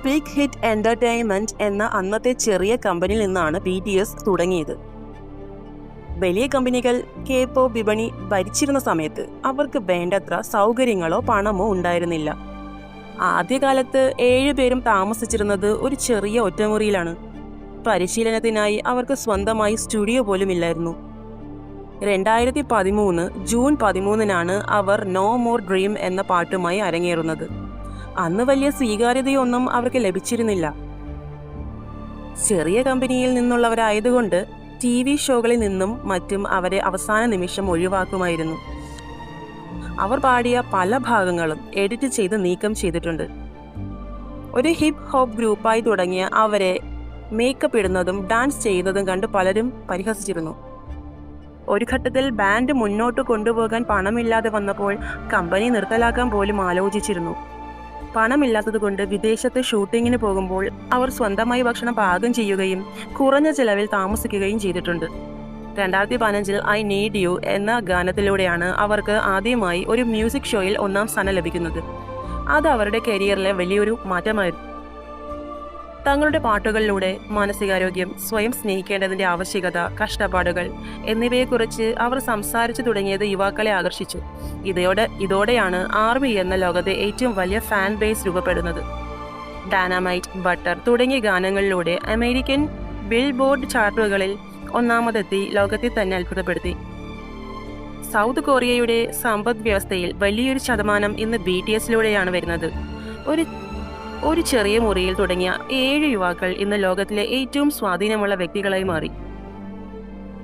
Big hit entertainment എന്ന അന്നത്തെ ചെറിയ കമ്പനിയിൽ നിന്നാണ് BTS തുടങ്ങിയത്. വലിയ കമ്പനികൾ K-pop വിപണി ഭരിച്ചിരുന്ന സമയത്ത് അവർക്ക് വേണ്ടത്ര സൗകര്യങ്ങളോ പണമോ ഉണ്ടായിരുന്നില്ല. ആദ്യകാലത്ത് 7 പേരും താമസിച്ചിരുന്നത് ഒരു ചെറിയ ഒറ്റമുറിയിലാണ്. പരിശീലനത്തിനായി അവർക്ക് സ്വന്തമായി സ്റ്റുഡിയോ പോലും ഇല്ലായിരുന്നു. 2013 ജൂൺ 13 അവർ നോ മോർ ഡ്രീം എന്ന പാട്ടുമായി അരങ്ങേറുന്നത്. അന്ന് വലിയ സ്വീകാര്യതയൊന്നും അവർക്ക് ലഭിച്ചിരുന്നില്ല. ചെറിയ കമ്പനിയിൽ നിന്നുള്ളവരായതുകൊണ്ട് TV ഷോകളിൽ നിന്നും മറ്റും അവരെ അവസാന നിമിഷം ഒഴിവാക്കുമായിരുന്നു. അവർ പാടിയ പല ഭാഗങ്ങളും എഡിറ്റ് ചെയ്ത് നീക്കം ചെയ്തിട്ടുണ്ട്. ഒരു ഹിപ്പ് ഹോപ്പ് ഗ്രൂപ്പായി തുടങ്ങിയ അവരെ മേക്കപ്പ് ഇടുന്നതും ഡാൻസ് ചെയ്യുന്നതും കണ്ട് പലരും പരിഹസിച്ചിരുന്നു. ഒരു ഘട്ടത്തിൽ ബാൻഡ് മുന്നോട്ട് കൊണ്ടുപോകാൻ പണമില്ലാതെ വന്നപ്പോൾ കമ്പനി നിർത്തലാക്കാൻ പോലും ആലോചിച്ചിരുന്നു. പണമില്ലാത്തതുകൊണ്ട് വിദേശത്ത് ഷൂട്ടിങ്ങിന് പോകുമ്പോൾ അവർ സ്വന്തമായി ഭക്ഷണം പാകം ചെയ്യുകയും കുറഞ്ഞ ചെലവിൽ താമസിക്കുകയും ചെയ്തിട്ടുണ്ട്. 2015 ഐ നീഡ് യു എന്ന ഗാനത്തിലൂടെയാണ് അവർക്ക് ആദ്യമായി ഒരു മ്യൂസിക് ഷോയിൽ 1ാം സ്ഥാനം ലഭിക്കുന്നത്. അത് അവരുടെ കരിയറിലെ വലിയൊരു മാറ്റമായിരുന്നു. തങ്ങളുടെ പാട്ടുകളിലൂടെ മാനസികാരോഗ്യം, സ്വയം സ്നേഹിക്കേണ്ടതിൻ്റെ ആവശ്യകത, കഷ്ടപ്പാടുകൾ എന്നിവയെക്കുറിച്ച് അവർ സംസാരിച്ചു തുടങ്ങിയത് യുവാക്കളെ ആകർഷിച്ചു. ഇതോടെയാണ് ആർമി എന്ന ലോകത്തെ ഏറ്റവും വലിയ ഫാൻ ബേസ് രൂപപ്പെടുന്നത്. ഡൈനാമൈറ്റ്, ബട്ടർ തുടങ്ങിയ ഗാനങ്ങളിലൂടെ അമേരിക്കൻ ബിൽബോർഡ് ചാർട്ടുകളിൽ 1ാമതെത്തി ലോകത്തെ തന്നെ അത്ഭുതപ്പെടുത്തി. സൗത്ത് കൊറിയയുടെ സമ്പദ് വ്യവസ്ഥയിൽ വലിയൊരു ശതമാനം ഇന്ന് BTSലൂടെയാണ് വരുന്നത്. ഒരു ചെറിയ മുറിയിൽ തുടങ്ങിയ 7 യുവാക്കൾ ഇന്ന് ലോകത്തിലെ ഏറ്റവും സ്വാധീനമുള്ള വ്യക്തികളായി മാറി.